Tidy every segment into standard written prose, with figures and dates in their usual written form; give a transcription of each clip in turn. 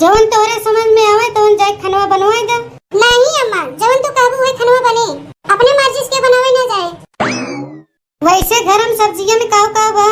जवन तोहरे समझ में आवे तवन जाके खनवा बनवाए दा। नहीं अम्मा, जवन तो कहबू है खनवा बने, अपने मर्जी से बनावे ना जाए। वैसे घर में सब्जियां में का बा?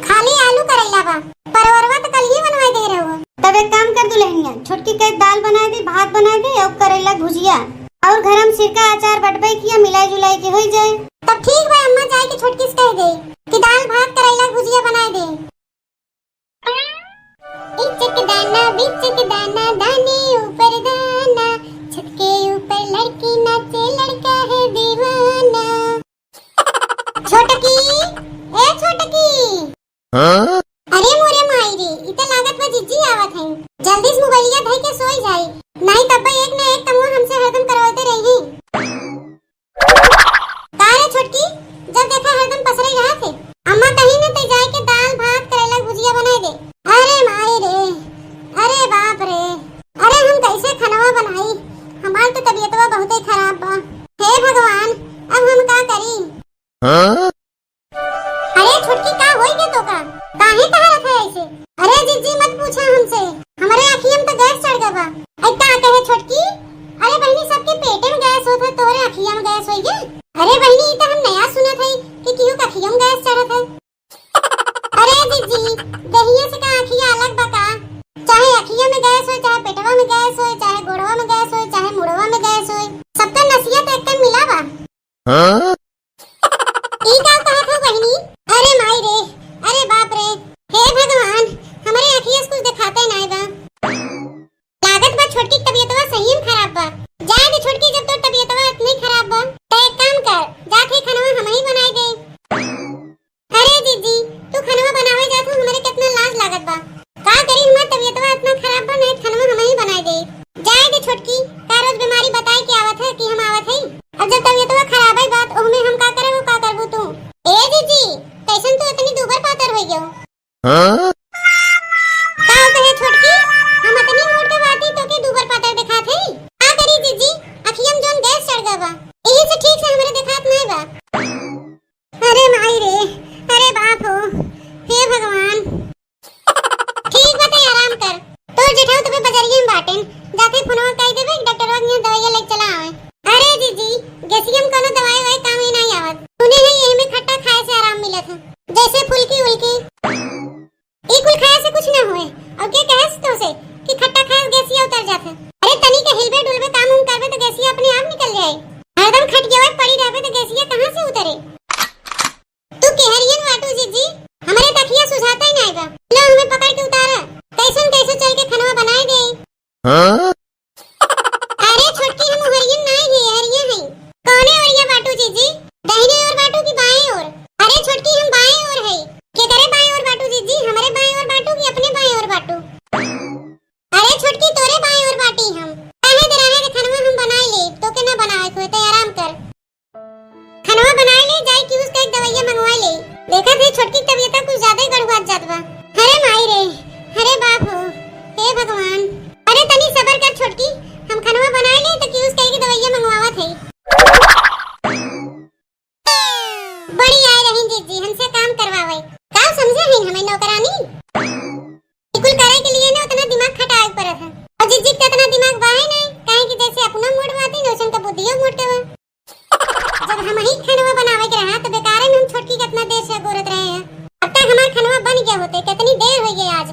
खाली आलू करेला बा, परवरवा तो कल ही बनवाए दे रहे हो। तब एक काम कर दुल्हनिया, छोटकी के दाल बना दे, भात बना दे और करेला भुजिया, और घर में सिरका अचार बटबई किया मिलाई जुलाई के हो जाए। तब ठीक बा अम्मा, जाए के छोटकी से कह दे कि दाल भात करेला भुजिया बना दे। इचक दाना बिचक दाना, दाने ऊपर दाना, छत के ऊपर लड़की नाचे, लड़का है दीवाना। छोटकी, ए छोटकी। अरे मोरे माई रे, इतना लागत में जिज्जी आवत है। जल्दी से मोबाइलिया धई के सोई जाई, नहीं तब एक ना एक तमुआ हमसे हरदम करवाते रही। कारे छोटकी, जब देखा हरदम पसरे रहा थे। अम्मा कहीं न ते जाए के दाल भात करेला भुजिया बनाए दे। अरे माई रे, अरे बाप रे, अरे हम कैसे खनवा बनाई? हमार तो तबीयतवा बहुत ही खराब बा। हे भगवान, अब हम का करी? अरे छोटकी, का होई गे तो का? काहे तहरत है ऐसे? अरे जिज्जी मत पूछा हमसे, हमारे आँखियों में तो गैस चढ़ गया बा। ऐ का कहे छोटकी? अरे बहनी, सबके पेटे में गैस होत है, तोरे आँखियों में गैस होई गे? अरे बहनी, ई तो हम नया सुनत है कि केहू के आँखियों में गैस चढ़त है। अरे जिज्जी, दहिया से का आँखियाँ अलग बा का? चाहे आँखियों में गैस हो, चाहे पेटवा में गैस हो, चाहे गोड़वा में गैस हो, चाहे मुड़वा में गैस हो, सबका नसिया तो एकदम मिला बा। ई का कहत है बहनी? अरे माई रे, अरे बाप रे, हे भगवान, हमारे आँखियाँ कुछ दिखाते नहीं बा। लागत बा छोटकी तबीयतवा सही में खराब बा। जाए दे छोटकी, जब तो तबीयतवा इतनी खराब बा तो एक काम कर, जाके खनवा हम ही बनाए दे। अरे जीजी, तू खनवा बनावे जात हो, हमारे कितना लाज लागत बा। का करी, हमार तबीयतवा इतना खराब बा, नहीं खनवा हम ही बनाए दे। जाए दे छोटकी, का रोज बीमारी बताई के आवत है कि हम आवत है। अब जब तबीयतवा खराब है बात, ओहमे हम का करे, वो का करबू तू? ए जीजी, कैसन तू इतनी दुबर पातर हो गयो? का कहे छोटकी, हम इतनी मोट के बाती तो के दुबर पातर दिखात है? का करी जीजी, अखियम जोन गैस चढ़ गया बा, यही से ठीक से हमरे दिखात नहीं बा। अरे माई रे, अरे बाप हो, हे भगवान। ठीक बात है, आराम कर। तो जेठाऊ तुम्हें बजरिया में बाटेन, जाके फोनवा कह देबे डॉक्टरवा के यहाँ दवाई लेके चला आवे। अरे जीजी, गैसियम कोनो दवाई वाई काम ही नहीं आवत। सुने है ये में खट्टा खाए से आराम मिलत है, जैसे फुल्की उल्की। ई कुल खाए से कुछ ना होए, और के कहस तो से कि खट्टा खाए गैसिया उतर जात है। अरे तनी के हिलबे डुलबे काम उम करबे तो गैसिया अपने आप निकल जाए। हरदम खटिया पर पड़ी रहबे तो गैसिया कहां से उतरे? तू केहरियन वाटू जीजी, हमारे तकिया सुझाता ही नहीं बा। लो हमें पकड़ के उतारा, कैसन कैसे चल के खनवा बनाए दे। अरे छोटकी, हम हरियन नहीं है, हरिया है। कौने ओरिया बाटू जीजी, दाहिने ओर बाटू की बाएं ओर? अरे छोटकी, हम बाएं ओर है। के करे बाएं ओर बाटू जीजी, हमारे बाएं ओर बाटू की अपने बाएं ओर बाटू? अरे छोटकी, तोरे बाएं ओर बाटी हम। काहे दे रहे खनवा हम बनाए ले, तो के ना बनाए कोई, तो आराम कर। खनवा बनाए ले, जाए कि उसका एक दवाइया मंगवा ले। देखा थे छोटकी तबीयत कुछ ज्यादा ही गड़बड़ जात बा। अरे माई रे, अरे बाप हो, हे भगवान। अरे तनी सबर कर छोटकी, हम खनवा बनाए ले तो कि उसका एक दवाइया मंगवावा थे। बड़ी आए रही जीजी, हमसे काम करवावे। का समझे हैं हमें नौकरानी? इकुल करे के लिए ना उतना दिमाग खटाए पड़त है। और जीजी का इतना दिमाग बाहे नहीं, काहे कि जैसे अपना मूड बाती नोशन का बुद्धियो मोटे बा। जब हम ही खनवा बनावे के रहा तो बेकार में हम छोटकी कितना देर से गोरत रहे हैं। अब तक हमारा खनवा बन गया होते, कितनी देर हो गई आज।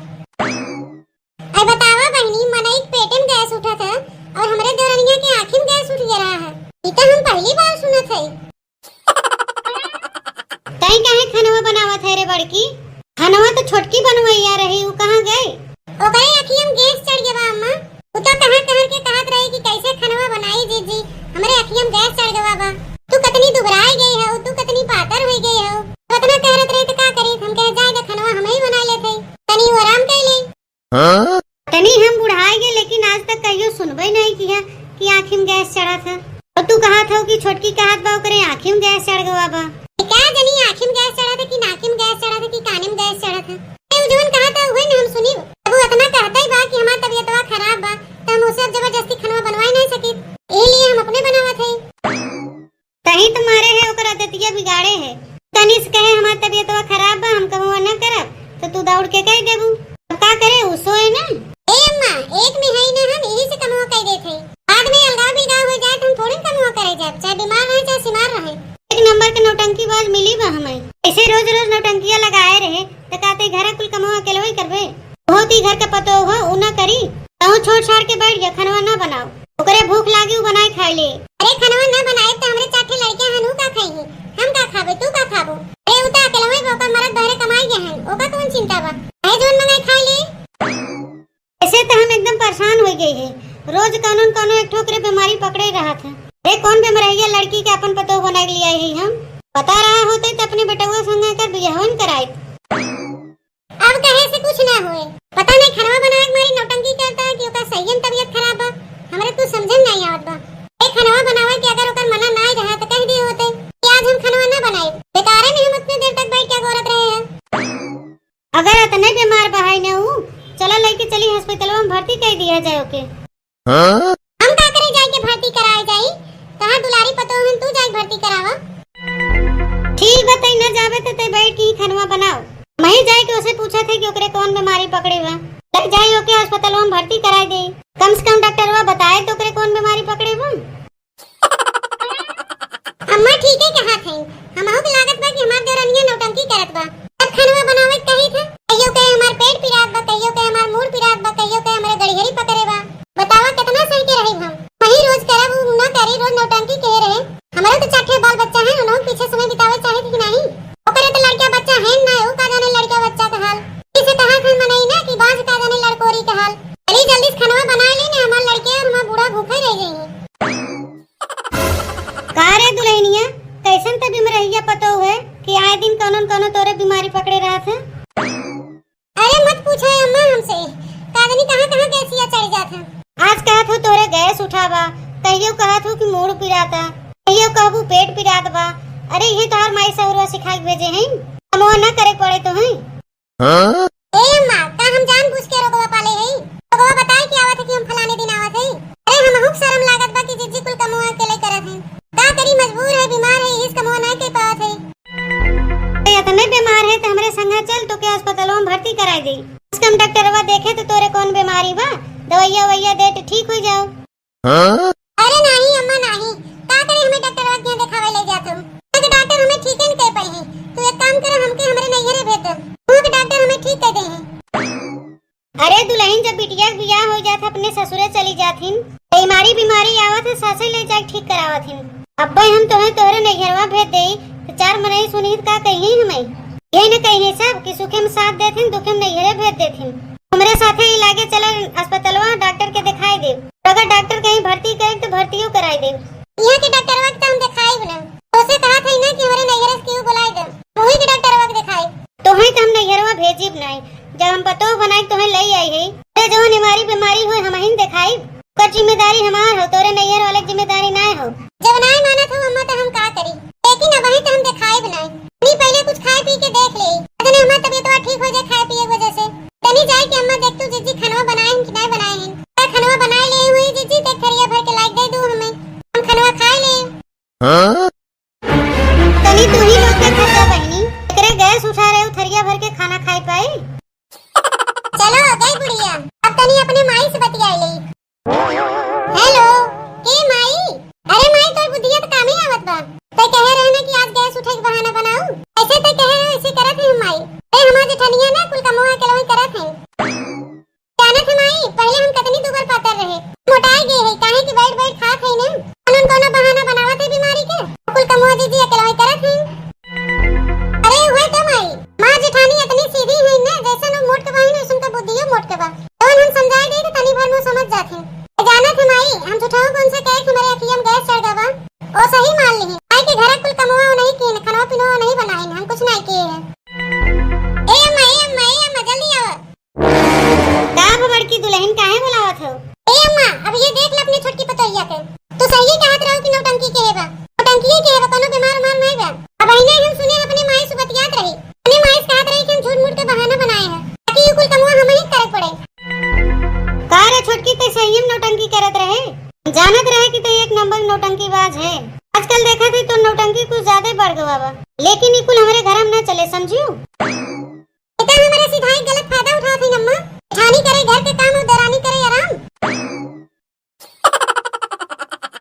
अरे बतावा बहनी, मनई पेटे में गैस उठा था और हमारे देवरनिया की आँखी में गैस उठ गया है। ये तो हम पहली बार सुनत है। तई काहे खनवा बनावत है रे बड़की? खनवा तो छोटकी बनवैया रही, वो कहां गए? ओकरे आँखी में गैस चढ़ गया बा अम्मा। वो तो कहां के कहत रही कि कैसे खनवा बनाई जीजी, हमारे आँखी में गैस चढ़ गया बा। तू कितनी दुबराई गई है, तू कितनी पातर हो गई है। तो इतना कहत रही तो का करी, हम कह जाए तो खनवा हम ही बना लेते, तनी वो आराम कर ले। तनी हम बुढ़ाए गए, लेकिन आज तक कहियो सुनबे नहीं किया कि आँखी में गैस चढ़ा था। और तू कहा था कि छोटकी कहत बा ओकरे आँखी में गैस चढ़ गवा बा। क्या जनी आँखी में गैस चढ़ा था कि नाकी में गैस चढ़ा था कि कान में गैस चढ़ा था? ए जवन कहा था वही ना हम सुनी। अब वो इतना कहता ही बा कि हमारी तबीयतवा खराब बा, तो हम उसे जबरदस्ती खनवा बनवाई नहीं सकी, इसलिए हम अपने बनावा थे। तही तुम्हारे है ओकर आदतिया बिगाड़े है। तनी से कहे हमारी तबीयतवा खराब बा, हम कहबो ना करब तो तू दौड़ के कह देबू। अब का करे, उसो है ना। ए अम्मा, एक में रोज रोज नौटंकिया लगाए रहे तो कहते घर कुल कमाओ अकेले ही करबे। बहुत ही घर का पतो हो उ ना करी तहु छोड़ छाड़ के बैठ जा, खनवा ना बनाओ। ओकरे भूख लागी उ बनाए खाई ले। अरे खनवा ना बनाए तो हमरे चाटे लड़के हनु का खाई, हम का खाबे तू का खाबो। अरे उता अकेले ही ओकर मरद बहरे कमाई गए हैं, ओका कौन चिंता बा, है जोन मंगाई खाई ले। ऐसे तो हम एकदम परेशान हो गए है, रोज कानून कानून एक ठोकरे बीमारी पकड़े रहा था। अरे कौन बीमारिया लड़की के अपन पतो बना लिया है, हम बता रहा होते तो अपने बेटवा संग कर बियाहन कराए। अब कहे से कुछ ना होए, पता नहीं खनवा बनाए मारी नौटंकी करता है कि ओका सहीन तबीयत खराब बा, हमरे तू समझन नहीं आवत बा। ए खनवा बनावे कि अगर ओकर मना ना रहा तो कह दिए होते कि आज हम खनवा ना बनाए, बेकारे में हम उतने देर तक बैठ के गोरत रहे हैं। अगर इतने बीमार बहाई न हूँ, चला लेके चली हॉस्पिटल में भर्ती कर दिया जाए ओके। हम का करे जाए के भर्ती कराए जाई, कहां दुलारी पतो हन तू जाए भर्ती करावा। ठीक बताई न जावे तो ते बैठ के खनवा बनाओ। मैं जाए के उसे पूछा थे कि ओकरे कौन बीमारी पकड़े हुआ, लग जाए ओके अस्पताल में भर्ती कराए दे। कम से कम डॉक्टरवा बताए तो ओकरे कौन बीमारी पकड़े हुआ। अम्मा ठीक है कहा थे, हमहु के लागत बा कि हमार देवरनिया नौटंकी करत बा। अब खनवा बनावे कही थे, कहियो के हमार पेट पिरात बा, कहियो के हमार मूड पिरात बा, कहियो के हमरे गड़िहरी पकड़े बा। बतावा कितना सही के रही हम, वही रोज करब उ ना करी, रोज नौटंकी कह रहे। हमारे तो चाटे बाल बच्चा है, उन्हों पीछे समय बितावे चाहे कि नहीं। ओकरे तो लड़का बच्चा है ना, ओ का जाने लड़का बच्चा का हाल। इसे कहा खन मनाई ना कि बाज का जाने लड़कोरी का हाल। चली जल्दी से खनवा बना ले ने, हमार लड़के और हमार बूढ़ा भूखे रह जाएंगे। का रे दुल्हनिया, कैसन त बीमारिया पतो है कि आए दिन कानून कानून तोरे बीमारी पकड़े रहा था। अरे मत पूछो अम्मा हमसे, कादनी कहां-कहां कैसिया चढ़ जात है। आज कहत हो तोरे गैस उठावा, कहियो कहत हो कि मूड पिराता, कहियो कहबू पेट पिरात बा। अरे ये तोहर माई सौरवा सिखाई भेजे हैं, हमो ना करे पड़े तो हैं। ए अम्मा का हम जानबूझ के रोकवा पाले हई, रोकवा बताए कि आवत है कि हम फलाने दिन आवत हई। अरे हमहु शर्म लागत बा कि जिज्जी कुल कमवा अकेले करत हैं, का करी मजबूर है, बीमार है, इस कमवा नहीं के पावत है। इतने बीमार है तो हमरे संग चल तो के अस्पताल में भर्ती कराई दे। कम डॉक्टरवा देखे तो तोरे कौन बीमारी बा, दवाइया वैया दे तो ठीक हो जाओ। अरे नहीं अम्मा नहीं, का करे हमें डॉक्टरवा के यहाँ दिखावे ले जात हूं, तो डॉक्टर हमें ठीक नहीं कह पाई है। तू एक काम कर, हमके हमरे नैहरे भेज दे, वो के डॉक्टर हमें ठीक कह दे हैं। अरे दुल्हन जब बिटिया बियाह हो जात अपने ससुरे चली जाथिन, बीमारी आवत है सासे ले जाके ठीक करावथिन। अब हम तोहे तोरे नैहरवा भेज दे तो चार मनई सुनी का कही हमें, यही न कही सब कि सुखे में साथ देथिन, दुखे में नैहरे भेज देथिन। हमरे साथे ही लागे चला अस्पतालवा डॉक्टर के दिखाई दे, अगर डॉक्टर कहीं भर्ती करे तो भर्तियों कराई दे। यहाँ के डॉक्टरवा के हम दिखाई बना, तो से कहा था ना कि हमारे नैहरे से क्यों बुलाए दे, वही के डॉक्टरवा के दिखाई। तोहे तो हम नैहरवा भेजी बनाई, जब हम पतो बनाई तोहे ले आई है। अरे जो हमारी बीमारी हो हम ही दिखाई, कर जिम्मेदारी हमार हो, तोरे नैहर वाले जिम्मेदारी ना हो। जब नहीं माना था अम्मा तो हम का करी, लेकिन अब वही तो हम दिखाई बनाई। नहीं पहले कुछ खाए पी के देख ले, अगर हमारी तबीयत ठीक हो जाए खाए पिए की वजह से, तनी जाए कि अम्मा देख तू जिज्जी खनवा बनाए हैं कि नहीं बनाए हैं। क्या खनवा बनाए ले हुई जिज्जी, देख थरिया भर के लाइक दे दू हमें, हम खनवा खाए ले। तनी तू ही लोग के खर्चा बहनी, तेरे गैस उठा रहे हो थरिया भर के खाना खाई पाए। चलो गई बुढ़िया, अब तनी अपने माई से बतियाई ले। हेलो के माई, अरे माई तोर बुद्धिया तो काम ही आवत बा, ते कहे रहे ना कि आज गैस उठे के बहाना बनाऊ, ऐसे ते कहे रहे ऐसे करत है माई। ए हमार जेठनिया ना कुल कमवा के लोई करत है। जाना था माई, पहले हम कितनी दुबर पातर रहे, मोटाई गए है, काहे कि बैठ बैठ खात है ना, कौन कोनो बहाना बनावत है बीमारी के, कुल कमवा दीजिए के लोई करत है। अरे हुए तो माई, मां जेठानी इतनी सीधी है ना, जैसे नो मोट के बहिन है उनका बुद्धियो मोट के बा, तो हम समझाए दे तो तनी भर में समझ जात है। जाना था माई, हम झूठाओ कौन से कहे कि हमारे अखिया में गैस चढ़ गवा, ओ सही मान ली है, आई के घर कुल कमवा नहीं किए, खाना पीना नहीं बनाए, हम कुछ नहीं किए हैं। ए अम्मा जल्दी आओ। का भबड़ की दुल्हन काहे बुलावत हो? ए अम्मा अब ये देख ले अपनी छोटकी पतोहिया के, तू सही कहत रहो कि नौटंकी के हेबा, नौटंकी के हेबा, कोनो बीमार मार नहीं बा। अब इने हम सुने अपने माई से बतियात रही, अपने माई से कहत रही कि हम झूठ मूठ के बहाना बनाए हैं, ताकि ये कुल कमवा हमें ही करे पड़े। का रे छोटकी ते सही में नौटंकी करत रहे, जानत रहे कि ते एक नंबर नौटंकीबाज है। आजकल देखा थी तो नौटंकी कुछ ज्यादा बढ़ गवा बा, लेकिन ये कुल हमारे घर में न चले, समझियो। बेटा हमारे सिधाई गलत फायदा उठात है अम्मा, ठानी करे घर के काम